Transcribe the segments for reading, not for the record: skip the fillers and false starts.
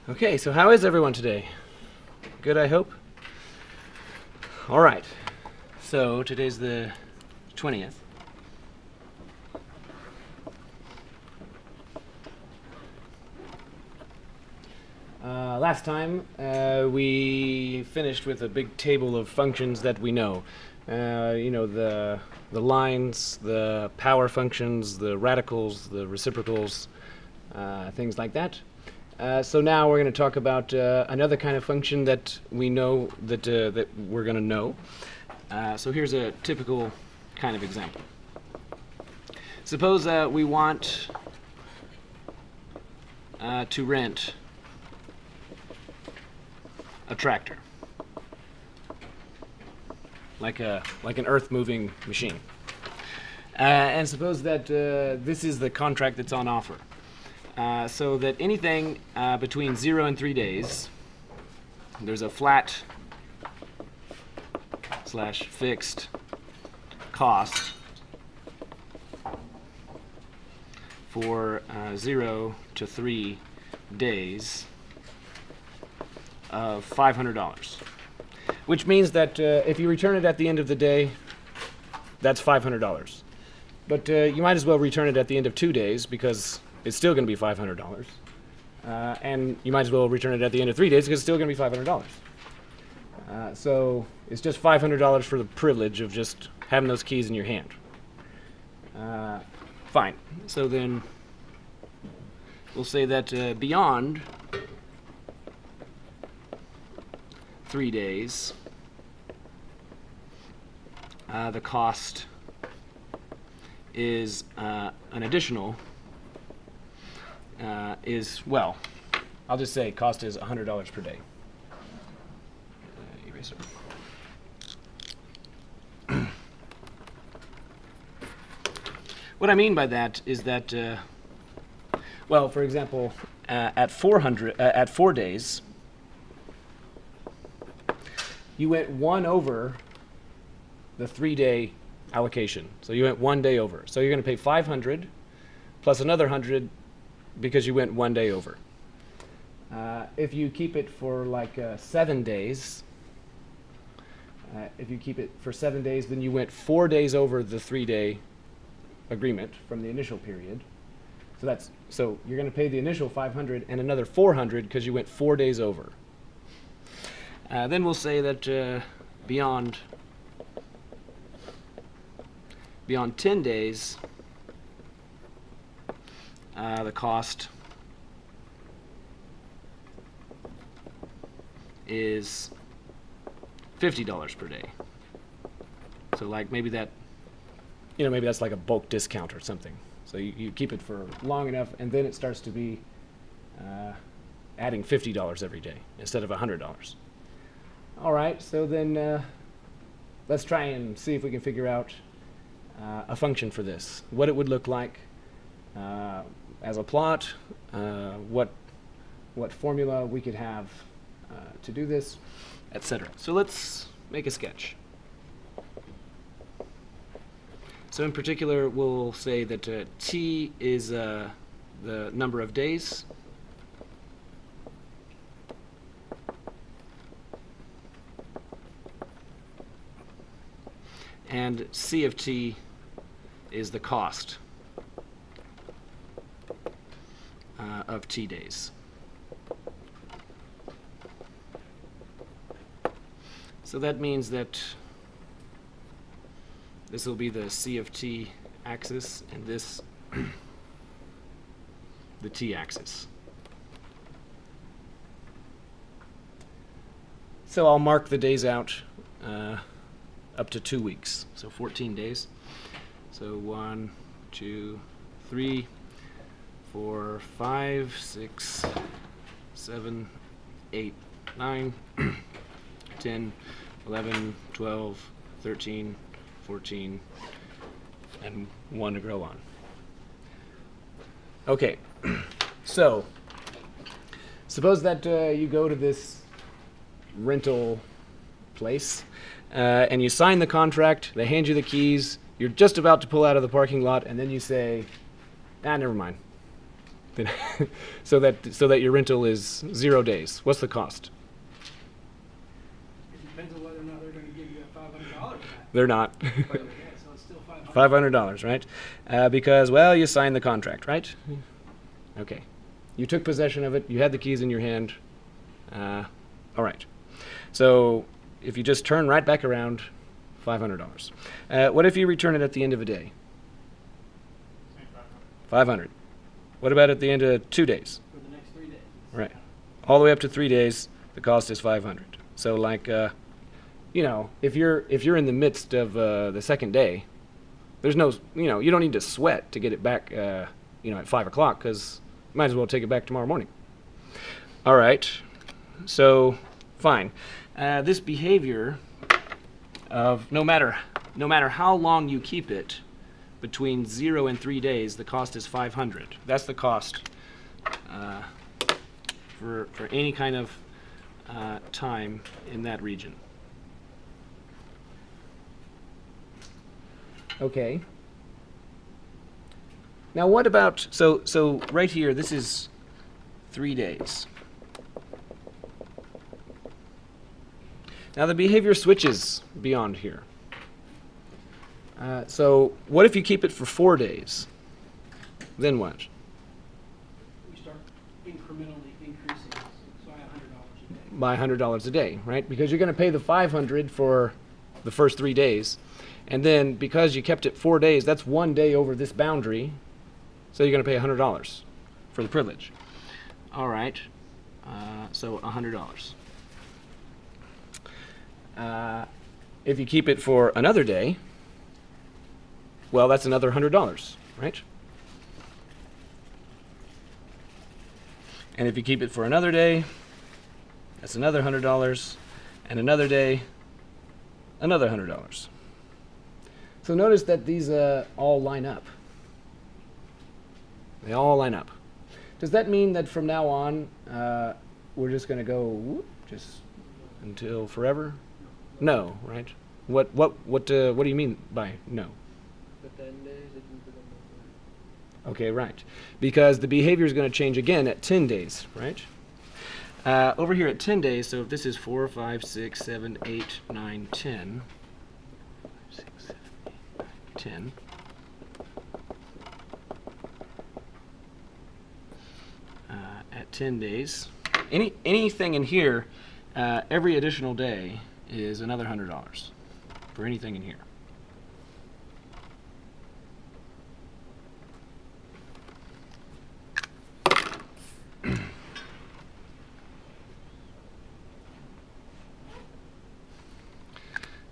Okay, so how is everyone today? Good, I hope? All right, so today's the 20th. Last time we finished with a big table of functions that we know. The lines, the power functions, the radicals, the reciprocals, things like that. So now we're going to talk about another kind of function that we know that we're going to know. So here's a typical kind of example. Suppose we want to rent a tractor, like an earth-moving machine. And suppose that this is the contract that's on offer. So that anything between 0 and 3 days, there's a flat / fixed cost for 0 to 3 days of $500, which means that if you return it at the end of the day, that's $500. But you might as well return it at the end of 2 days because it's still going to be $500. And you might as well return it at the end of 3 days because it's still going to be $500. So it's just $500 for the privilege of just having those keys in your hand. Fine. So then we'll say that beyond 3 days, the cost is an additional well, I'll just say cost is $100 per day. Eraser. What I mean by that is that, well, for example, at 4 days, you went 1 over the 3-day allocation. So you went 1 day over. So you're going to pay 500 plus another 100 because you went 1 day over. If you keep it for like 7 days, then you went 4 days over the 3-day agreement from the initial period. So you're going to pay the initial 500 and another 400 because you went 4 days over. Then we'll say that beyond 10 days, the cost is $50 per day. So like maybe that's like a bulk discount or something. So you keep it for long enough, and then it starts to be adding $50 every day instead of $100. All right, so then let's try and see if we can figure out a function for this. What it would look like as a plot, what formula we could have to do this, etc. So let's make a sketch. So in particular, we'll say that t is the number of days, and c of t is the cost of t days. So that means that this will be the c of t axis, and this the t axis. So I'll mark the days out up to 2 weeks, so 14 days. So 1, 2, 3, 4, 5, 6, 7, 8, 9, 10, 11, 12, 13, 14, and 1 to grow on. Okay, so suppose that you go to this rental place and you sign the contract, they hand you the keys, you're just about to pull out of the parking lot, and then you say, never mind. Then so that your rental is 0 days. What's the cost? It depends on whether or not they're going to give you $500 back. They're not. Okay, so it's still $500. $500, right? Because, well, you signed the contract, right? Okay. You took possession of it. You had the keys in your hand. All right. So if you just turn right back around, $500. What if you return it at the end of a day? 500. What about at the end of 2 days? For the next 3 days. Right. All the way up to 3 days, the cost is 500. So like, you know, if you're in the midst of the second day, there's no, you know, you don't need to sweat to get it back, you know, at 5 o'clock, because you might as well take it back tomorrow morning. All right. So fine. This behavior of no matter how long you keep it, between 0 and 3 days, the cost is 500. That's the cost for any kind of time in that region. Okay. Now what about, so right here, this is 3 days. Now the behavior switches beyond here. So what if you keep it for 4 days? Then what? We start incrementally increasing by $100 a day. By $100 a day, right? Because you're going to pay the 500 for the first 3 days. And then because you kept it 4 days, that's 1 day over this boundary. So you're going to pay $100 for the privilege. All right. So $100. If you keep it for another day, well, that's another $100, right? And if you keep it for another day, that's another $100, and another day, another $100. So notice that these all line up. They all line up. Does that mean that from now on, we're just going to go whoop, just until forever? No, right? What do you mean by no? For 10 days, it will become more. Okay, right. Because the behavior is going to change again at 10 days, right? Over here at 10 days, so if this is 4, 5, 6, 7, 8, 9, 10. 6, 7, 8, 9, 10. At 10 days, anything in here, every additional day is another $100 for anything in here.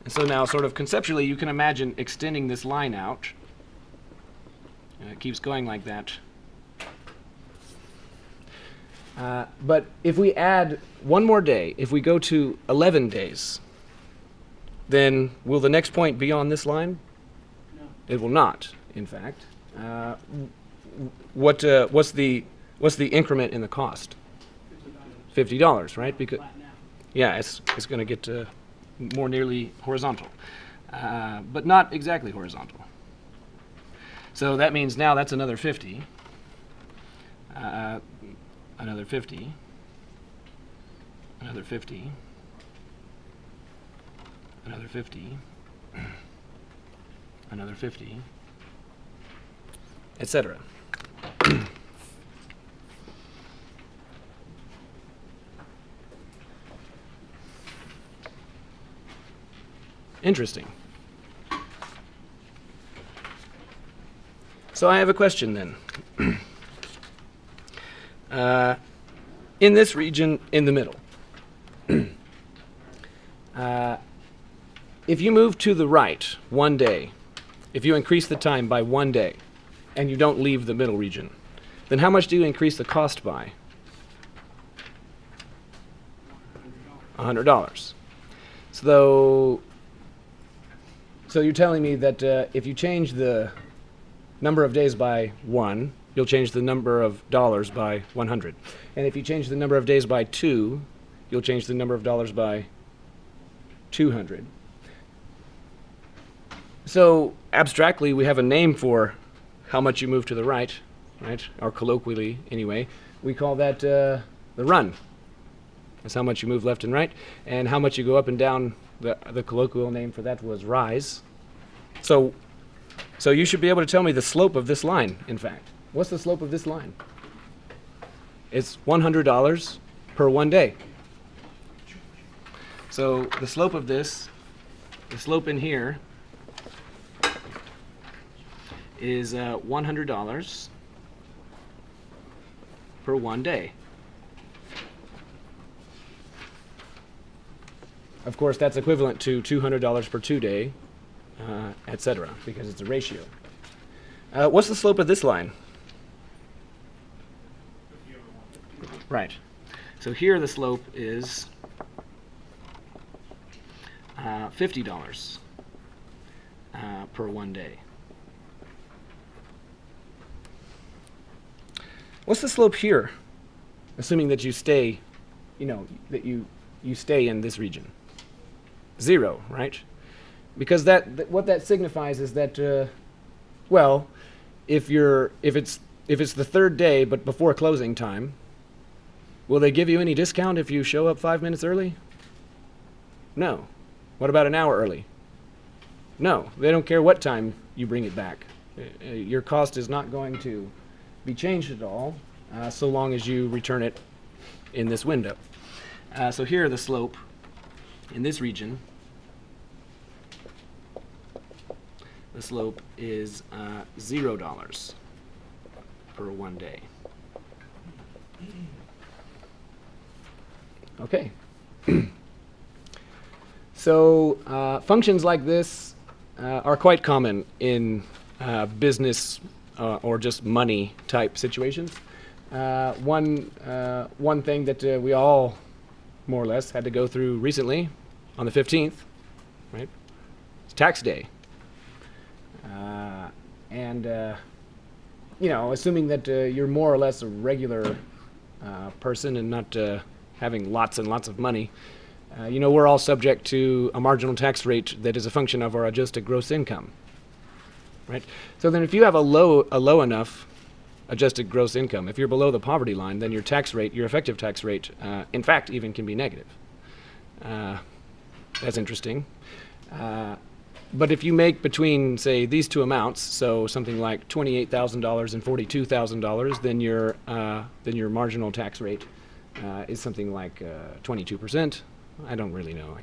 And so now, sort of conceptually, you can imagine extending this line out. And it keeps going like that. But if we add one more day, if we go to 11 days, then will the next point be on this line? No. It will not, in fact. What's the increment in the cost? $50, right? Because yeah, it's going to get more nearly horizontal, but not exactly horizontal. So that means now that's another 50. Another 50, another 50, another 50, another 50, etc. Interesting. So I have a question then. In this region in the middle, if you move to the right 1 day, if you increase the time by 1 day, and you don't leave the middle region, then how much do you increase the cost by? $100. So you're telling me that if you change the number of days by 1, you'll change the number of dollars by 100. And if you change the number of days by 2, you'll change the number of dollars by 200. So abstractly, we have a name for how much you move to the right. right? Or colloquially, anyway, we call that the run. That's how much you move left and right, and how much you go up and down. The colloquial name for that was rise. So you should be able to tell me the slope of this line, in fact. What's the slope of this line? It's $100 per 1 day. So the slope of this, the slope in here, is $100 per 1 day. Of course, that's equivalent to $200 per 2 day, etc., because it's a ratio. What's the slope of this line? Right. So here the slope is $50 per 1 day. What's the slope here? Assuming that you stay, that you stay in this region. 0, right? Because what that signifies is that, well, if it's the 3rd day but before closing time, will they give you any discount if you show up 5 minutes early? No. What about an hour early? No. They don't care what time you bring it back. Your cost is not going to be changed at all, so long as you return it in this window. So here the slope in this region, the slope is $0 per 1 day. Okay. So functions like this are quite common in business or just money type situations. One thing that we all more or less had to go through recently on the 15th, right? It's tax day. Assuming that you're more or less a regular person and not having lots and lots of money, we're all subject to a marginal tax rate that is a function of our adjusted gross income, right? So then if you have a low enough adjusted gross income, if you're below the poverty line, then your tax rate, your effective tax rate, in fact, even can be negative. That's interesting. But if you make between, say, these two amounts, so something like $28,000 and $42,000, then your marginal tax rate is something like 22%. I don't really know.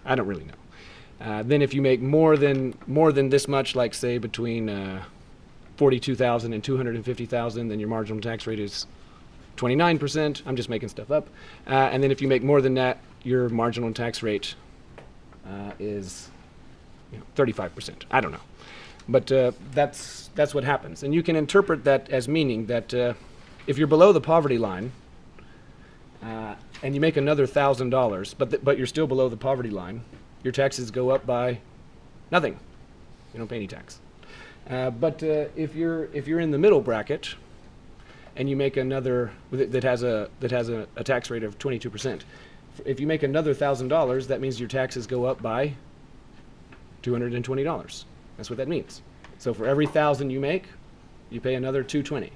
I don't really know. Then if you make more than this much, like say between $42,000 and $250,000, then your marginal tax rate is 29%. I'm just making stuff up. And then if you make more than that, your marginal tax rate is 35%. I don't know. But that's what happens. And you can interpret that as meaning that if you're below the poverty line and you make another $1,000, but you're still below the poverty line, your taxes go up by nothing. You don't pay any tax. But if you're in the middle bracket and you make another that has a tax rate of 22%, if you make another $1,000, that means your taxes go up by $220. That's what that means. So for every 1,000 you make, you pay another $220.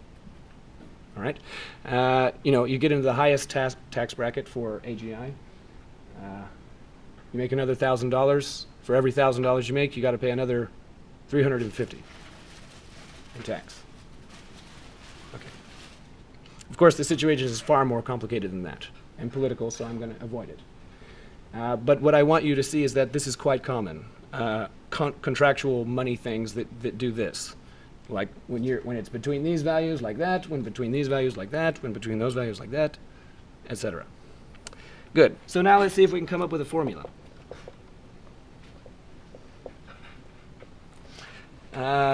All right. You get into the highest tax bracket for AGI. You make another $1,000. For every $1,000 you make, you got to pay another $350 in tax. Okay. Of course, the situation is far more complicated than that and political, so I'm going to avoid it. But what I want you to see is that this is quite common. Contractual money things that do this, like when it's between these values like that, when between these values like that, when between those values like that, etc. Good. So now let's see if we can come up with a formula.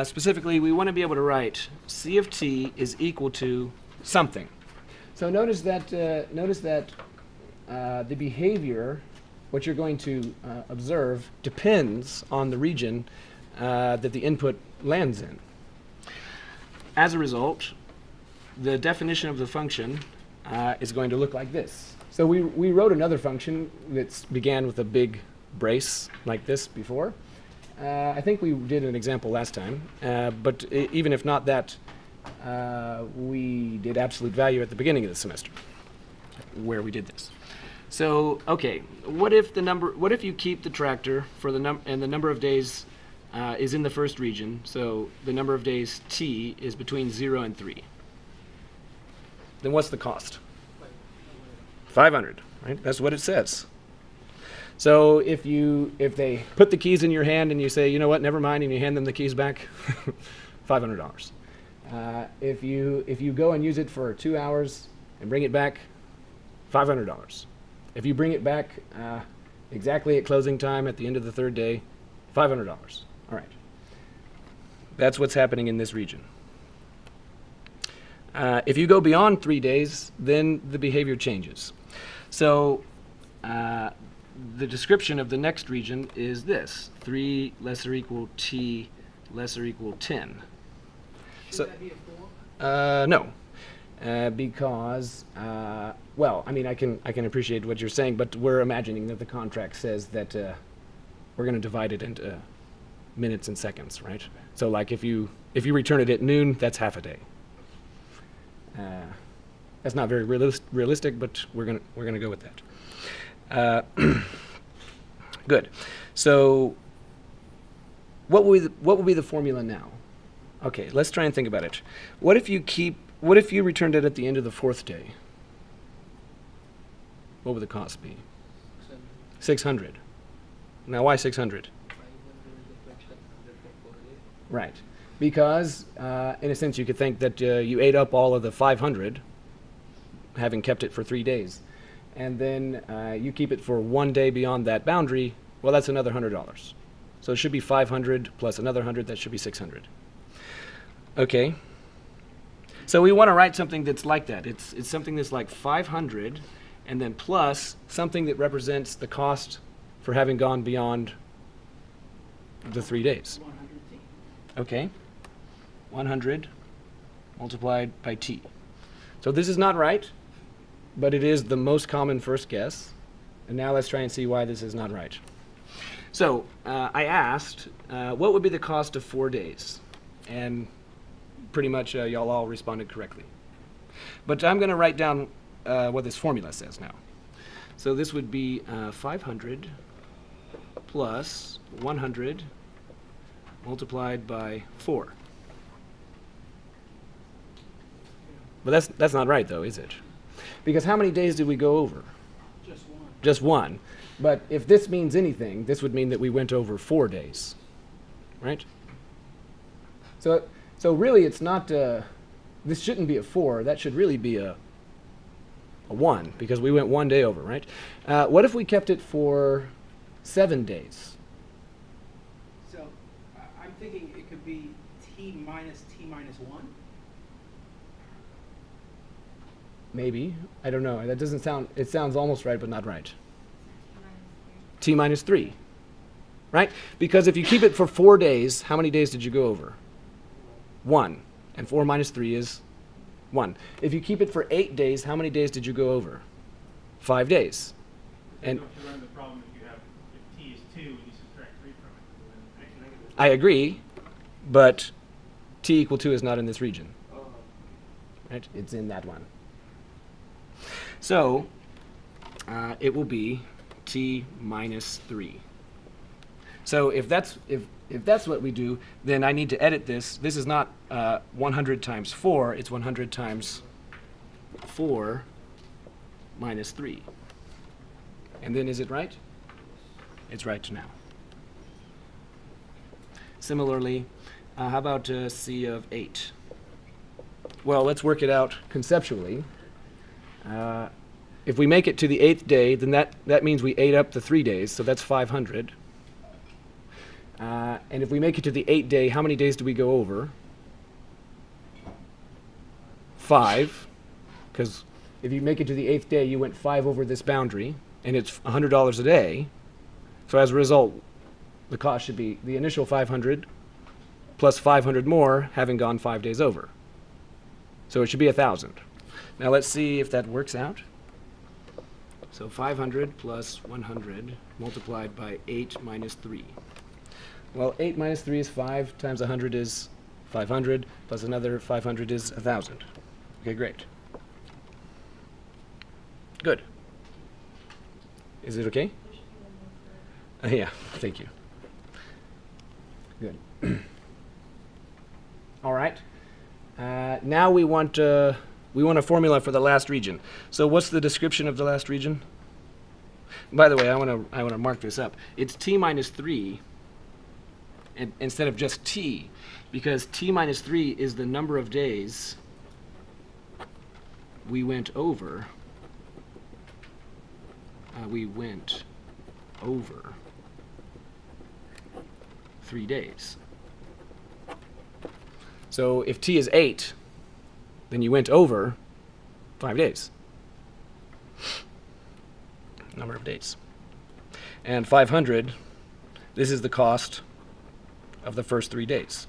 Specifically, we want to be able to write C of t is equal to something. So notice that the behavior, what you're going to observe, depends on the region that the input lands in. As a result, the definition of the function is going to look like this. So we wrote another function that began with a big brace like this before. I think we did an example last time, but even if not that, we did absolute value at the beginning of the semester, where we did this. So, okay, what if you keep the tractor for the and the number of days is in the first region, so the number of days t is between 0 and 3. Then what's the cost? 500, right? That's what it says. So if they put the keys in your hand and you say, you know what, never mind, and you hand them the keys back, $500. If you go and use it for 2 hours and bring it back, $500. If you bring it back exactly at closing time at the end of the third day, $500. All right. That's what's happening in this region. If you go beyond 3 days, then the behavior changes. So the description of the next region is this: 3 lesser equal t lesser equal 10. Should that be a 4? No, because well, I mean, I can appreciate what you're saying, but we're imagining that the contract says that we're going to divide it into minutes and seconds, right? So, like, if you return it at noon, that's half a day. That's not very realistic, but we're gonna go with that. Good. So, what will be the formula now? Okay, let's try and think about it. What if you returned it at the end of the fourth day? What would the cost be? 600. Now, why 600? Right. Because, in a sense, you could think that you ate up all of the 500, having kept it for 3 days. And then you keep it for 1 day beyond that boundary, well, that's another $100. So it should be 500 plus another 100, that should be 600. Okay. So we want to write something that's like that. It's something that's like 500, and then plus something that represents the cost for having gone beyond the 3 days. 100t. Okay. 100 multiplied by t. So this is not right, but it is the most common first guess. And now let's try and see why this is not right. So I asked, what would be the cost of 4 days? And pretty much y'all all responded correctly. But I'm going to write down what this formula says now. So this would be 500 plus 100 multiplied by 4. But that's not right, though, is it? Because how many days did we go over? Just 1. Just 1. But if this means anything, this would mean that we went over 4 days, right? So really, it's not. This shouldn't be a 4. That should really be a 1, because we went 1 day over, right? What if we kept it for 7 days? So I'm thinking it could be t minus 1. Maybe. I don't know. That doesn't sound. It sounds almost right, but not right. T minus 3. Right? Because if you keep it for 4 days, how many days did you go over? 1. And 4 minus 3 is 1. If you keep it for 8 days, how many days did you go over? 5 days. And don't you run the problem if t is 2 and you subtract 3 from it? I agree, but t equal 2 is not in this region. Right? It's in that one. So it will be t minus 3. So if that's what we do, then I need to edit this. This is not 100 times 4. It's 100 times 4 minus 3. And then is it right? It's right now. Similarly, how about c of 8? Well, let's work it out conceptually. If we make it to the 8th day, then that means we ate up the 3 days, so that's 500. And if we make it to the 8th day, how many days do we go over? 5. Because if you make it to the 8th day, you went 5 over this boundary, and it's $100 a day. So as a result, the cost should be the initial 500 plus 500 more, having gone 5 days over. So it should be 1,000. Now let's see if that works out. So 500 plus 100 multiplied by 8 minus 3. Well, 8 minus 3 is 5 times 100 is 500 plus another 500 is 1,000. Okay, great. Good. Is it okay? Yeah, thank you. Good. All right. Now we want a formula for the last region. So what's the description of the last region? By the way, I want to mark this up. It's t minus 3 instead of just t, because t minus 3 is the number of days we went over. We went over 3 days. So if t is 8, then you went over 5 days. Number of days. And 500, this is the cost of the first 3 days.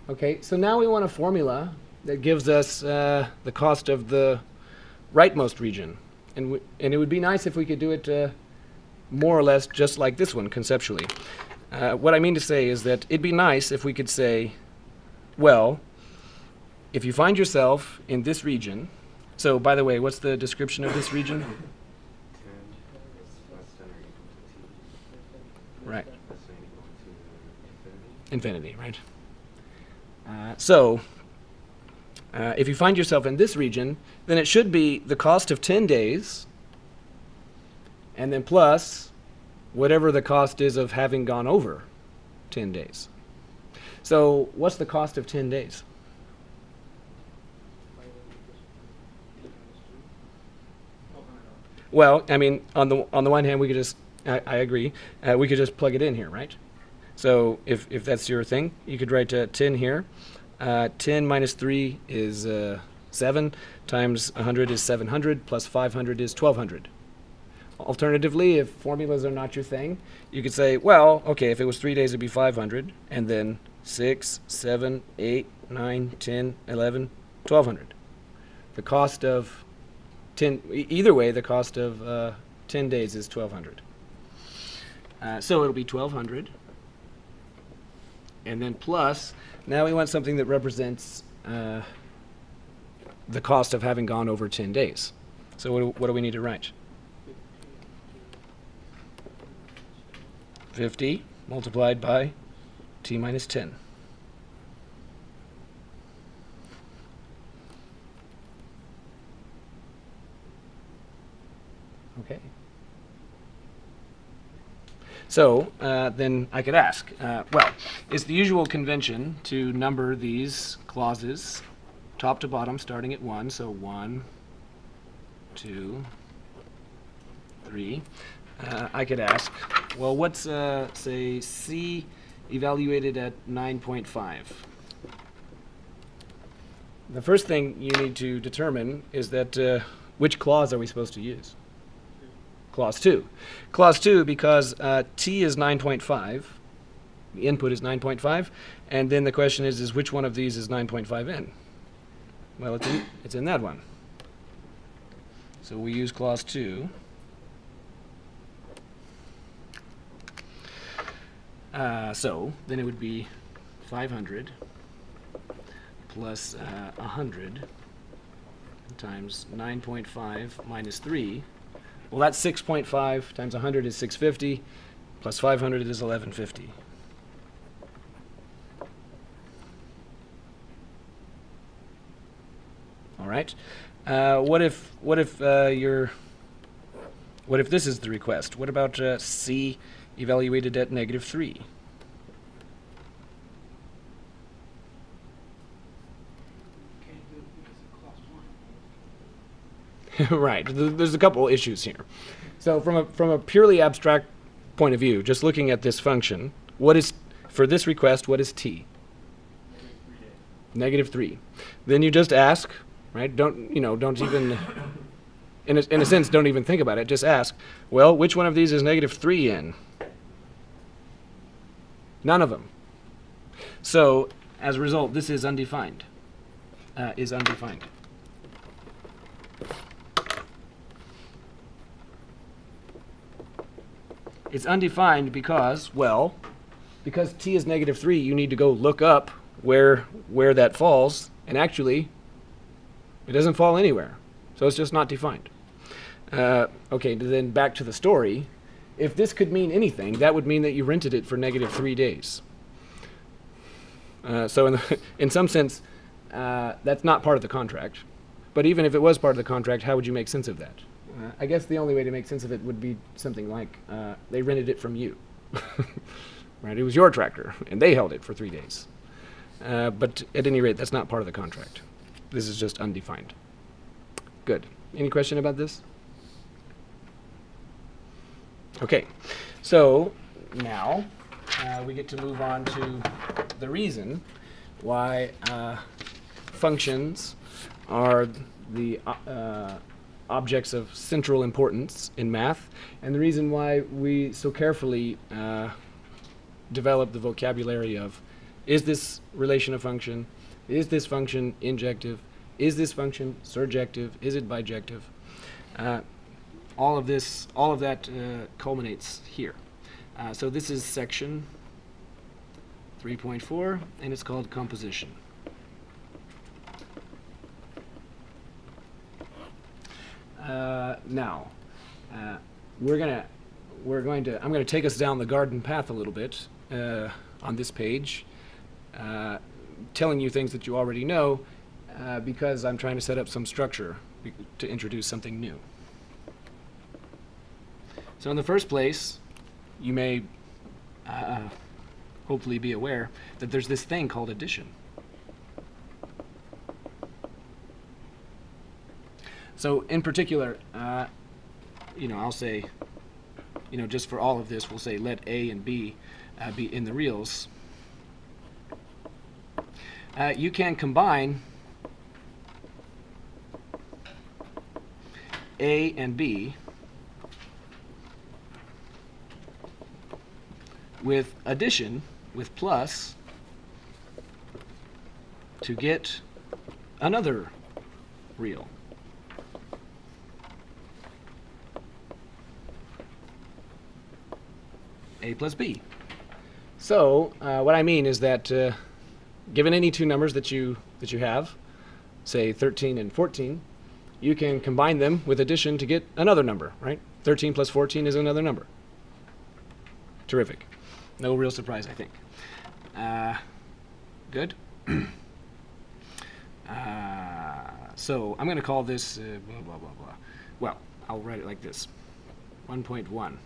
Okay, so now we want a formula that gives us the cost of the rightmost region. And it would be nice if we could do it more or less just like this one, conceptually. What I mean to say is that it'd be nice if we could say, well, if you find yourself in this region, so by the way, what's the description of this region? 10 is less than or equal to t. Right. Less than or equal to Infinity, infinity. right? So if you find yourself in this region, then it should be the cost of 10 days, and then plus whatever the cost is of having gone over 10 days. So what's the cost of 10 days? Well, I mean, on the one hand, we could just, I agree, we could just plug it in here, right? So if that's your thing, you could write 10 here. 10 minus 3 is 7, times 100 is 700, plus 500 is 1,200. Alternatively, if formulas are not your thing, you could say, well, okay, if it was 3 days, it'd be 500, and then 6, 7, 8, 9, 10, 11, 1,200. The cost of 10, either way, the cost of 10 days is 1,200. So it'll be 1,200. And then plus, now we want something that represents the cost of having gone over 10 days. So what do we need to write? 50 multiplied by t minus 10. Okay. So then I could ask, well, is the usual convention to number these clauses top to bottom starting at 1, so 1, 2, 3. I could ask, well, what's, say, C evaluated at 9.5? The first thing you need to determine is that which clause are we supposed to use? Clause 2. Clause 2 because t is 9.5, the input is 9.5, and then the question is which one of these is 9.5 in? Well, it's in that one. So we use clause 2. So then it would be 500 plus 100 times 9.5 minus 3. Well, that's 6.5 times 100 is 650, plus 500 is 1150. All right. What if this is the request? What about C evaluated at -3? Can't do it because of clause 1. Right. There's a couple issues here. So from a purely abstract point of view, just looking at this function, what is for this request? What is t? -3. Then you just ask, right? Don't even in a sense don't even think about it. Just ask. Well, which one of these is -3 in? None of them. So as a result, this is undefined. It's undefined because, well, because t is -3, you need to go look up where that falls, and actually, it doesn't fall anywhere. So it's just not defined. Okay, then back to the story. If this could mean anything, that would mean that you rented it for -3 days. So in some sense, that's not part of the contract. But even if it was part of the contract, how would you make sense of that? I guess the only way to make sense of it would be something like they rented it from you. Right? It was your tractor, and they held it for 3 days. But at any rate, that's not part of the contract. This is just undefined. Good. Any question about this? Okay. So now we get to move on to the reason why functions are the objects of central importance in math, and the reason why we so carefully develop the vocabulary of, is this relation a function? Is this function injective? Is this function surjective? Is it bijective? All of that culminates here. So this is section 3.4, and it's called composition. Now, I'm going to take us down the garden path a little bit on this page, telling you things that you already know, because I'm trying to set up some structure to introduce something new. So in the first place, you may hopefully be aware that there's this thing called addition. So in particular, I'll say, just for all of this, we'll say let A and B be in the reals. You can combine A and B with addition, with plus, to get another real. A plus B. So what I mean is that given any two numbers that you have, say 13 and 14, you can combine them with addition to get another number, right? 13 plus 14 is another number. Terrific. No real surprise, I think. Good. So I'm going to call this blah, blah, blah, blah. Well, I'll write it like this. 1.1.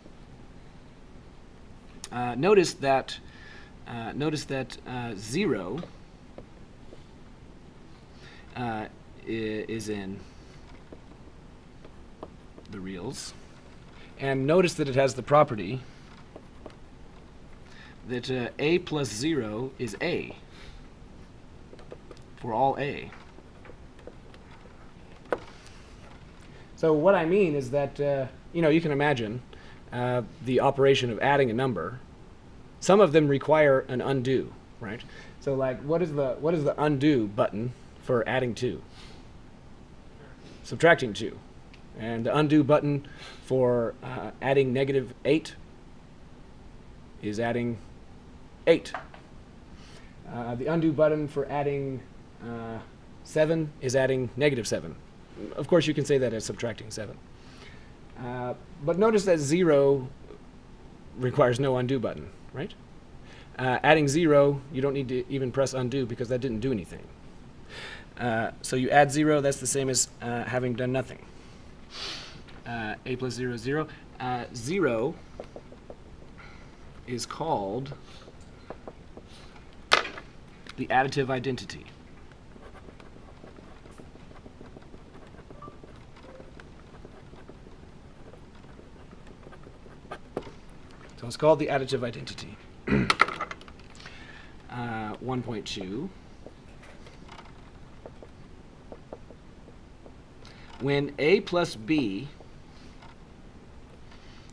Notice that 0 is in the reals, and notice that it has the property that A plus 0 is A for all A. So what I mean is that you can imagine the operation of adding a number. Some of them require an undo, right? So like, what is the undo button for adding 2? Subtracting 2. And the undo button for adding -8 is adding 8. The undo button for adding 7 is adding -7. Of course, you can say that as subtracting 7. But notice that 0 requires no undo button, right? Adding 0, you don't need to even press undo because that didn't do anything. So you add 0, that's the same as having done nothing. A plus 0 is 0. 0 is called the additive identity. So it's called the additive identity. 1.2. When A plus B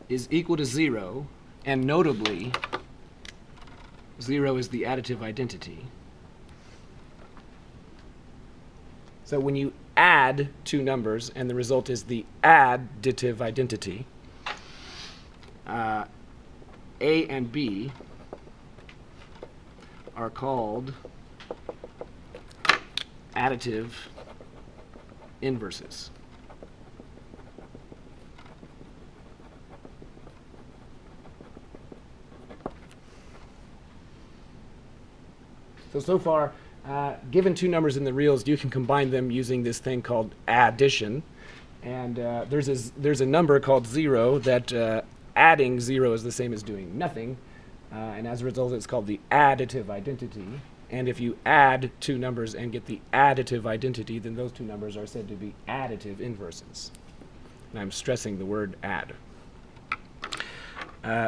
is equal to 0, and notably 0 is the additive identity. So when you add two numbers and the result is the additive identity, A and B are called additive inverses. So far, given two numbers in the reals, you can combine them using this thing called addition. And there's a number called 0 that adding 0 is the same as doing nothing. And as a result, it's called the additive identity. And if you add two numbers and get the additive identity, then those two numbers are said to be additive inverses. And I'm stressing the word add.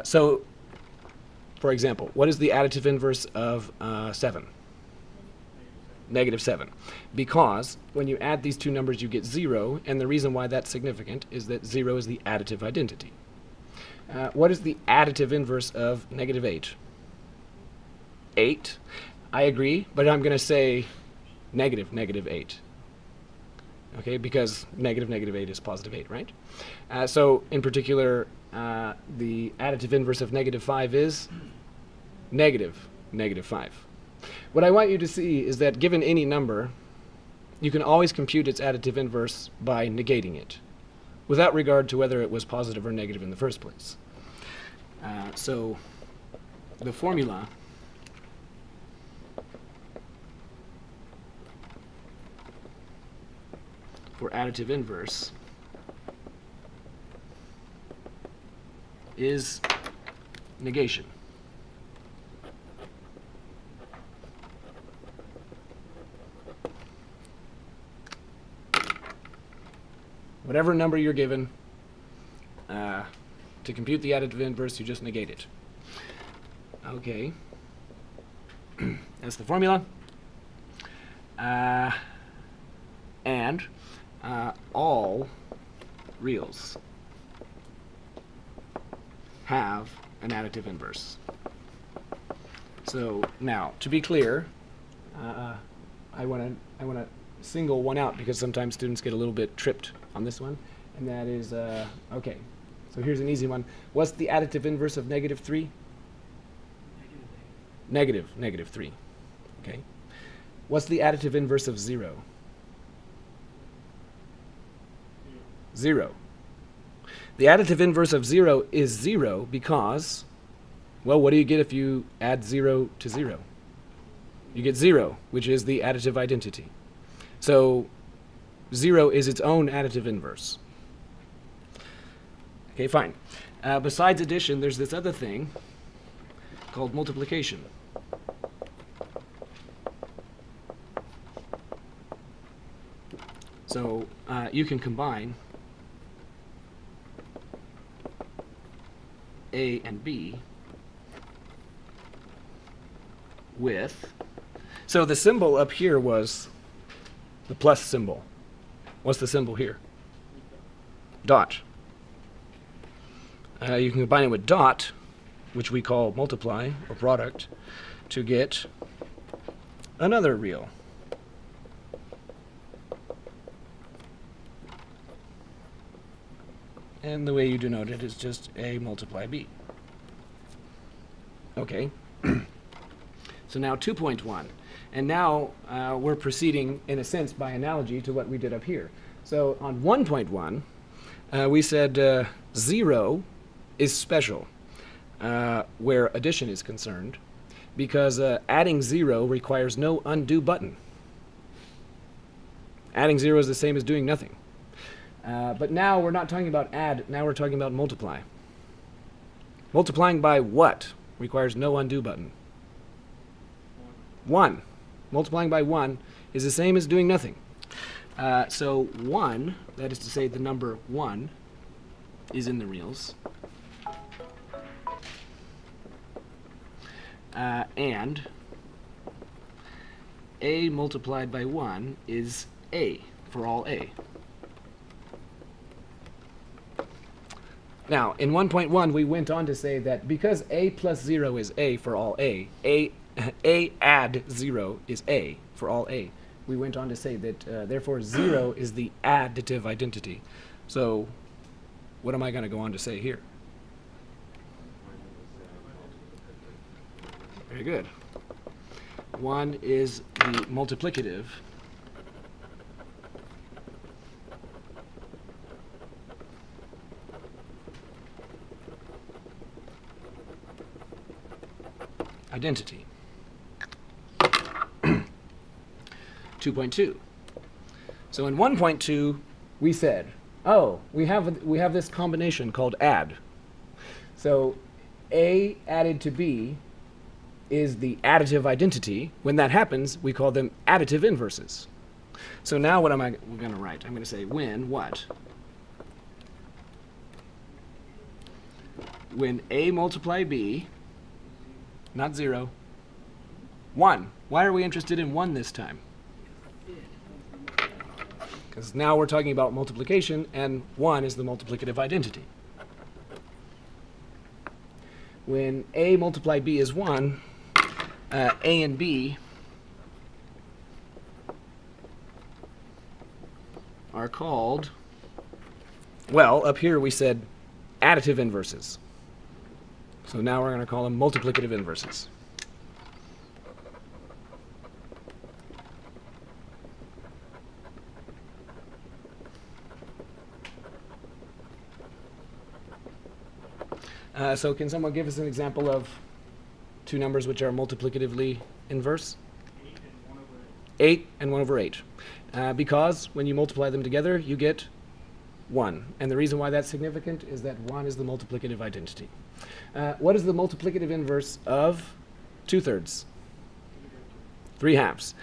So, for example, what is the additive inverse of 7? -7. Because when you add these two numbers, you get 0, and the reason why that's significant is that 0 is the additive identity. What is the additive inverse of -8? 8. I agree, but I'm going to say -8. Okay, because -8 is +8, right? So in particular, the additive inverse of -5 is -5. What I want you to see is that given any number, you can always compute its additive inverse by negating it, without regard to whether it was positive or negative in the first place. So the formula for additive inverse is negation. Whatever number you're given, to compute the additive inverse, you just negate it. Okay. That's the formula. And all reals have an additive inverse. So now, to be clear, I want to single one out because sometimes students get a little bit tripped on this one, and that is okay. So here's an easy one. What's the additive inverse of -3? -3. Okay. What's the additive inverse of 0? 0. The additive inverse of 0 is 0 because, well, what do you get if you add 0 to 0? You get 0, which is the additive identity. So 0 is its own additive inverse. Okay, fine. Besides addition, there's this other thing called multiplication. So you can combine A and B with, so the symbol up here was the plus symbol. What's the symbol here? Dot. You can combine it with dot, which we call multiply or product, to get another real. And the way you denote it is just A multiply B. Okay. So now 2.1. And now we're proceeding, in a sense, by analogy to what we did up here. So on 1.1, we said 0 is special where addition is concerned, because adding 0 requires no undo button. Adding 0 is the same as doing nothing. But now we're not talking about add, now we're talking about multiply. Multiplying by what requires no undo button? 1. Multiplying by 1 is the same as doing nothing. So 1, that is to say the number 1, is in the reals. And A multiplied by 1 is A for all A. Now, in 1.1, we went on to say that because A plus 0 is A for all A add 0 is A for all A. We went on to say that, therefore, 0 is the additive identity. So, what am I going to go on to say here? Very good. 1 is the multiplicative identity. 2.2. So in 1.2, we said, oh, we have this combination called add. So A added to B is the additive identity. When that happens, we call them additive inverses. So now what am I going to write? I'm going to say when what? When A multiply B, not 0, 1. Why are we interested in 1 this time? Because now we're talking about multiplication, and 1 is the multiplicative identity. When A multiply B is 1, A and B are called, well, up here we said additive inverses. So now we're going to call them multiplicative inverses. So can someone give us an example of two numbers which are multiplicatively inverse? 8 and 1 over 8. Because when you multiply them together, you get 1. And the reason why that's significant is that 1 is the multiplicative identity. What is the multiplicative inverse of 2/3? 3/2.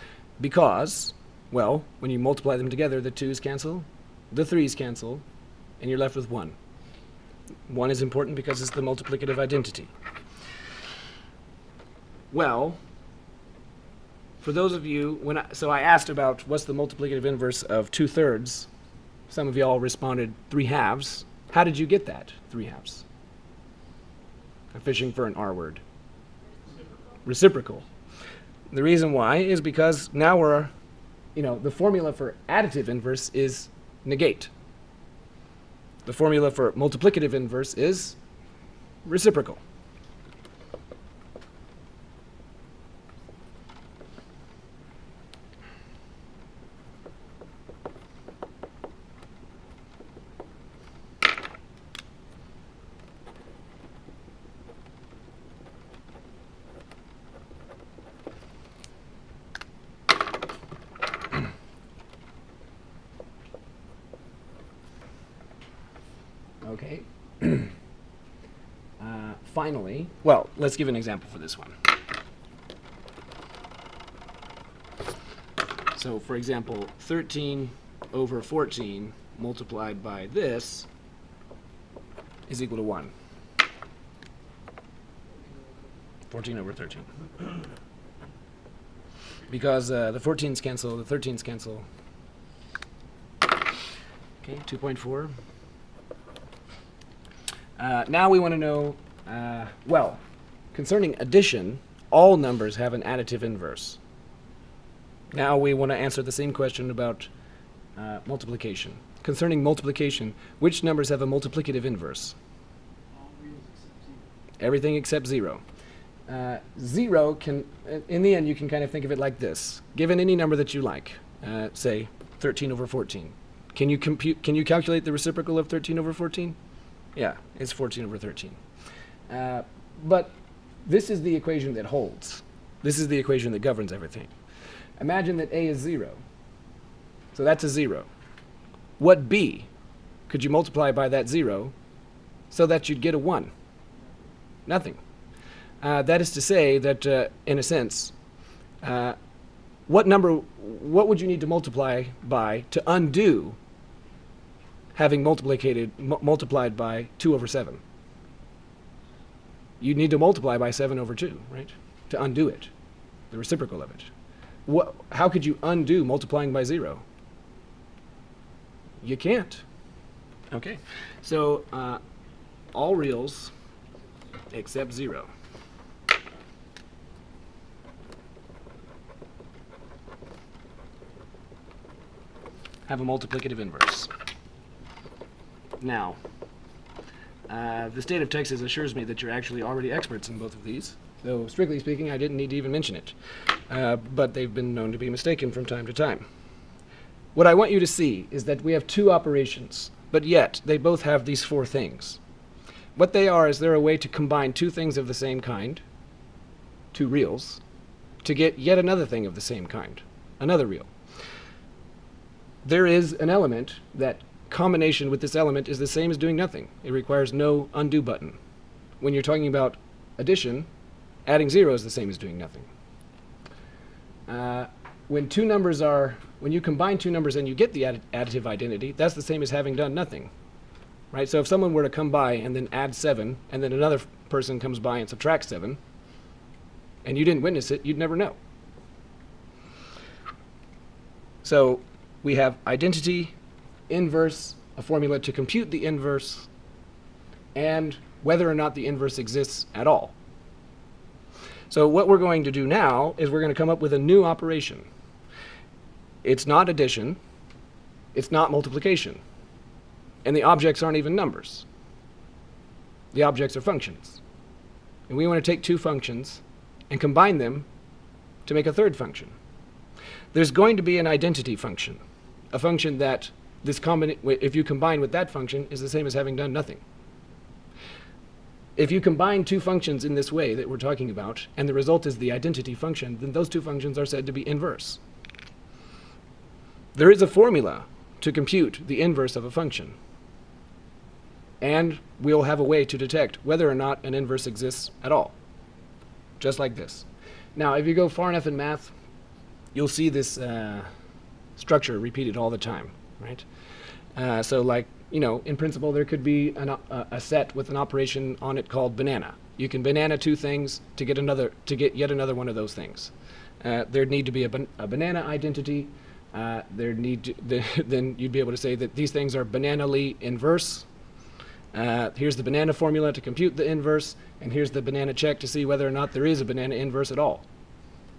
Because, well, when you multiply them together, the 2's cancel, the 3's cancel, and you're left with 1. 1 is important because it's the multiplicative identity. Well, for those of you, so I asked about what's the multiplicative inverse of 2/3. Some of y'all responded 3/2. How did you get that, 3/2? I'm fishing for an R word. Reciprocal. The reason why is because now the formula for additive inverse is negate. The formula for multiplicative inverse is reciprocal. Okay. Finally, well, let's give an example for this one. So, for example, 13 over 14 multiplied by this is equal to 1. 14 over 13. Because the 14's cancel, the 13's cancel. Okay, 2.4. Now we want to know, well, concerning addition, all numbers have an additive inverse. Now we want to answer the same question about multiplication. Concerning multiplication, which numbers have a multiplicative inverse? All reals except 0. Everything except 0. 0 can, in the end, you can kind of think of it like this. Given any number that you like, say 13 over 14, can you calculate the reciprocal of 13 over 14? Yeah, it's 14 over 13. But this is the equation that holds. This is the equation that governs everything. Imagine that A is 0. So that's a 0. What B could you multiply by that 0 so that you'd get a 1? Nothing. That is to say that, in a sense, what would you need to multiply by to undo having multiplied by 2 over 7? You'd need to multiply by 7 over 2, right? To undo it, the reciprocal of it. How could you undo multiplying by 0? You can't. Okay, so all reals except 0. Have a multiplicative inverse. Now, the state of Texas assures me that you're actually already experts in both of these. Though, strictly speaking, I didn't need to even mention it. But they've been known to be mistaken from time to time. What I want you to see is that we have two operations, but yet they both have these four things. What they are is they're a way to combine two things of the same kind, two reals, to get yet another thing of the same kind, another real. There is an element that combination with this element is the same as doing nothing. It requires no undo button. When you're talking about addition, adding 0 is the same as doing nothing. When you combine two numbers and you get the additive identity, that's the same as having done nothing. Right? So if someone were to come by and then add 7, and then another person comes by and subtracts 7, and you didn't witness it, you'd never know. So we have identity, inverse, a formula to compute the inverse, and whether or not the inverse exists at all. So what we're going to do now is we're going to come up with a new operation. It's not addition, it's not multiplication, and the objects aren't even numbers. The objects are functions. And we want to take two functions and combine them to make a third function. There's going to be an identity function, a function that if you combine with that function is the same as having done nothing. If you combine two functions in this way that we're talking about, and the result is the identity function, then those two functions are said to be inverse. There is a formula to compute the inverse of a function, and we'll have a way to detect whether or not an inverse exists at all, just like this. Now, if you go far enough in math, you'll see this structure repeated all the time, right? So like, in principle, there could be a set with an operation on it called banana. You can banana two things to get yet another one of those things. There'd need to be a banana identity. Then you'd be able to say that these things are bananally inverse. Here's the banana formula to compute the inverse, and here's the banana check to see whether or not there is a banana inverse at all.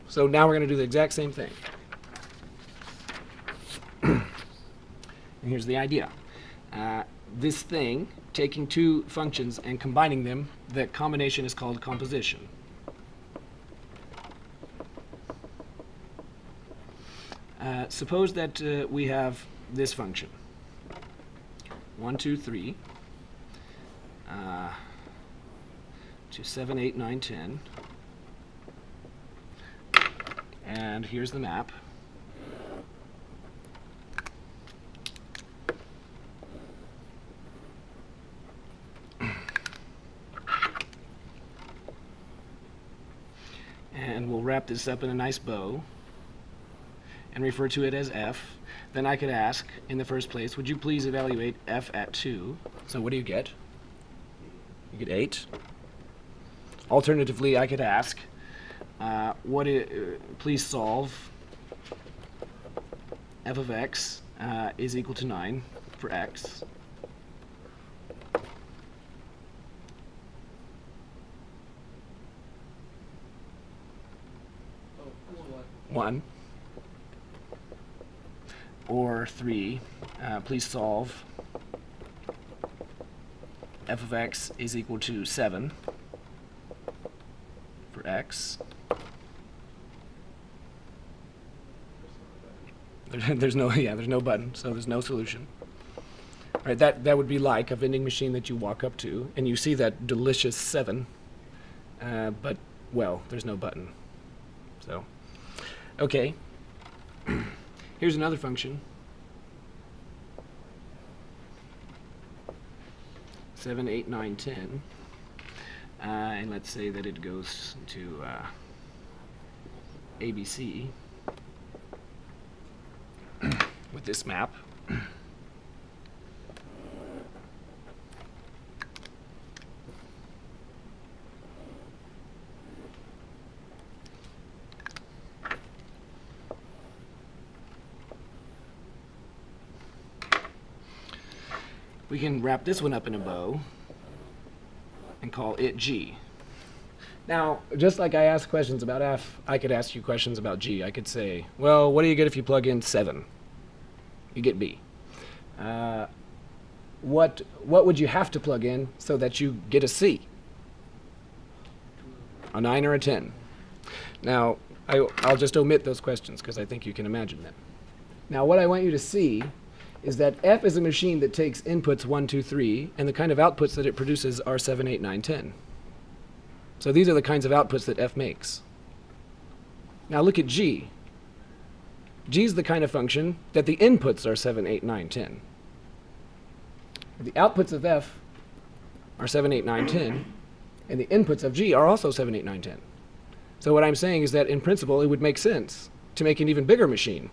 So now we're going to do the exact same thing. And here's the idea. This thing, taking two functions and combining them, that combination is called composition. Suppose that we have this function, 1, 2, 3, to 7, 8, 9, 10, and here's the map. And we'll wrap this up in a nice bow and refer to it as f. Then I could ask, in the first place, would you please evaluate f at 2? So what do you get? You get 8. Alternatively, I could ask, please solve f of x is equal to 9 for x. One. Or 3, please solve f of x is equal to 7 for x. There's no button, so there's no solution. All right, that would be like a vending machine that you walk up to and you see that delicious 7, but, well, there's no button. So, okay. Here's another function. 7, 8, 9, 10. And let's say that it goes to ABC with this map. We can wrap this one up in a bow and call it G. Now, just like I asked questions about F, I could ask you questions about G. I could say, well, what do you get if you plug in 7? You get B. What would you have to plug in so that you get a C? A 9 or a 10? Now, I'll just omit those questions because I think you can imagine them. Now, what I want you to see is that F is a machine that takes inputs 1, 2, 3, and the kind of outputs that it produces are 7, 8, 9, 10. So these are the kinds of outputs that F makes. Now look at G. G is the kind of function that the inputs are 7, 8, 9, 10. The outputs of F are 7, 8, 9, 10, and the inputs of G are also 7, 8, 9, 10. So what I'm saying is that in principle it would make sense to make an even bigger machine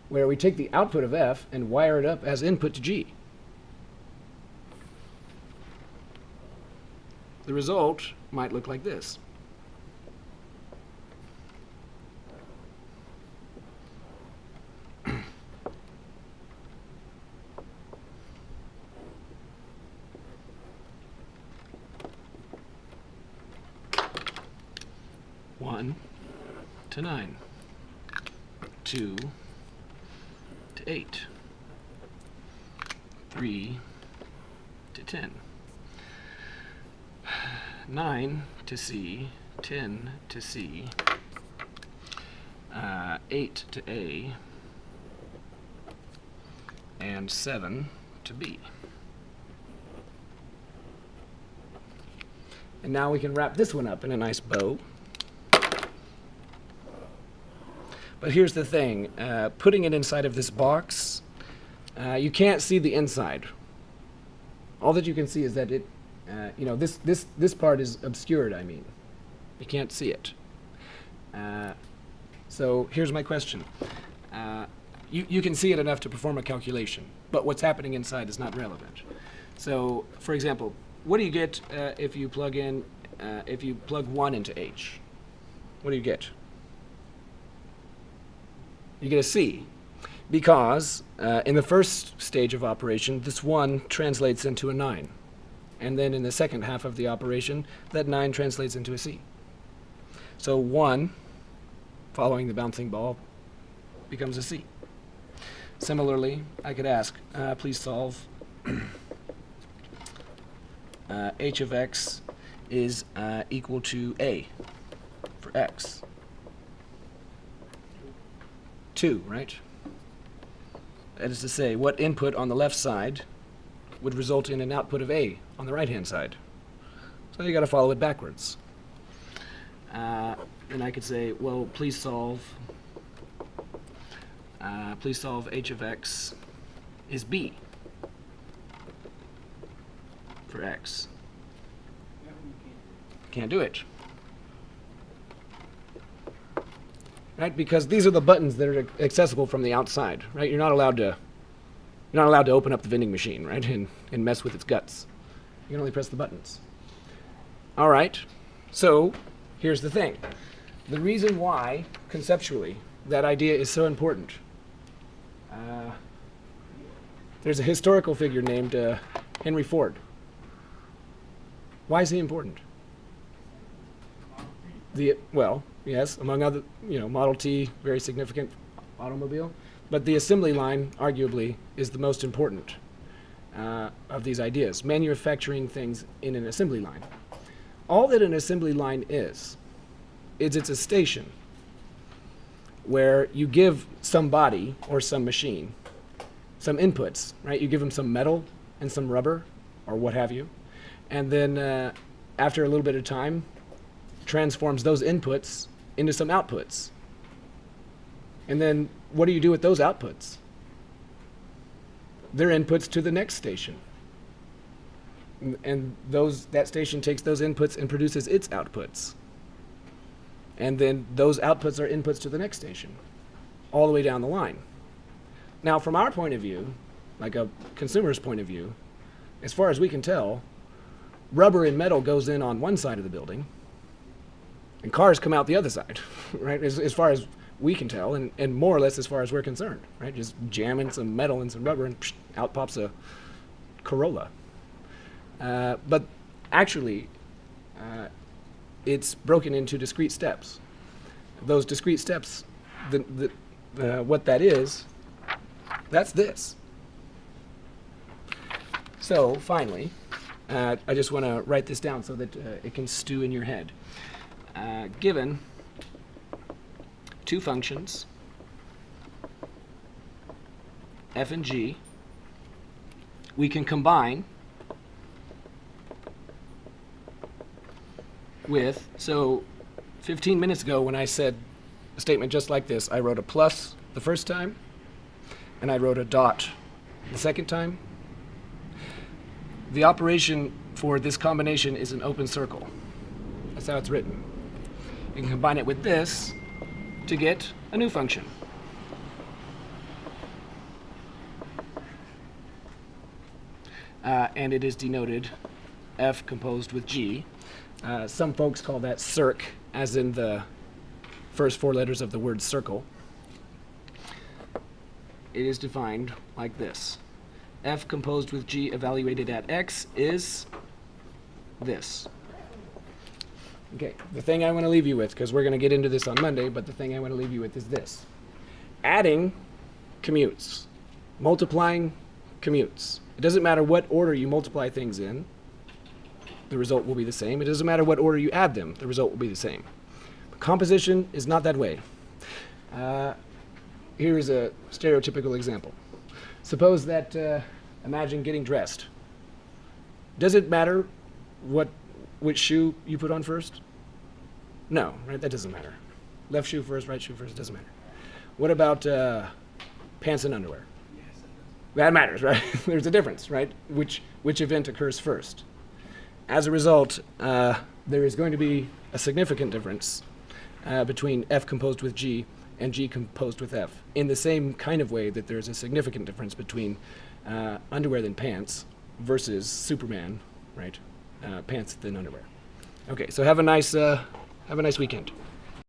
where we take the output of F and wire it up as input to G. The result might look like this. One to 9, 2 to 8, 3 to 10, 9 to C, 10 to C, 8 to A, and 7 to B. And now we can wrap this one up in a nice bow. But here's the thing, putting it inside of this box, you can't see the inside. All that you can see is that it, this part is obscured, I mean. You can't see it. So here's my question. You can see it enough to perform a calculation, but what's happening inside is not relevant. So, for example, what do you get if you plug 1 into H? What do you get? You get a C, because in the first stage of operation, this 1 translates into a 9. And then in the second half of the operation, that 9 translates into a C. So 1, following the bouncing ball, becomes a C. Similarly, I could ask, please solve h of x is equal to A for x. 2, right? That is to say, what input on the left side would result in an output of A on the right-hand side? So you got to follow it backwards. And I could say, well, please solve h of x is B for x. Can't do it. Right? Because these are the buttons that are accessible from the outside, right? You're not allowed to open up the vending machine, right? And mess with its guts. You can only press the buttons. All right. So here's the thing. The reason why, conceptually, that idea is so important. There's a historical figure named Henry Ford. Why is he important? Well, yes, among other, Model T, very significant automobile. But the assembly line, arguably, is the most important of these ideas. Manufacturing things in an assembly line. All that an assembly line is it's a station where you give somebody or some machine some inputs, right? You give them some metal and some rubber or what have you. And then after a little bit of time, transforms those inputs into some outputs. And then what do you do with those outputs? They're inputs to the next station. And that station takes those inputs and produces its outputs. And then those outputs are inputs to the next station, all the way down the line. Now, from our point of view, like a consumer's point of view, as far as we can tell, rubber and metal goes in on one side of the building, and cars come out the other side, right? As far as we can tell, and more or less as far as we're concerned, right? Just jamming some metal and some rubber, and psh, out pops a Corolla. But actually, it's broken into discrete steps. Those discrete steps, what that is, that's this. So finally, I just want to write this down so that it can stew in your head. given two functions, f and g, we can combine with, so 15 minutes ago when I said a statement just like this, I wrote a plus the first time, and I wrote a dot the second time. The operation for this combination is an open circle. That's how it's written. You can combine it with this to get a new function. And it is denoted f composed with g. Some folks call that circ, as in the first four letters of the word circle. It is defined like this. F composed with g evaluated at x is this. Okay, the thing I want to leave you with, because we're going to get into this on Monday, but the thing I want to leave you with is this. Adding commutes. Multiplying commutes. It doesn't matter what order you multiply things in, the result will be the same. It doesn't matter what order you add them, the result will be the same. But composition is not that way. Here is a stereotypical example. Suppose that, imagine getting dressed. Does it matter which shoe you put on first? No, right? That doesn't matter. Left shoe first, right shoe first, doesn't matter. What about pants and underwear? Yes, it does. That matters, right? There's a difference, right? Which event occurs first? As a result, there is going to be a significant difference between f composed with g and g composed with f, in the same kind of way that there's a significant difference between underwear than pants versus Superman, right? Pants than underwear. Okay, so have a nice weekend.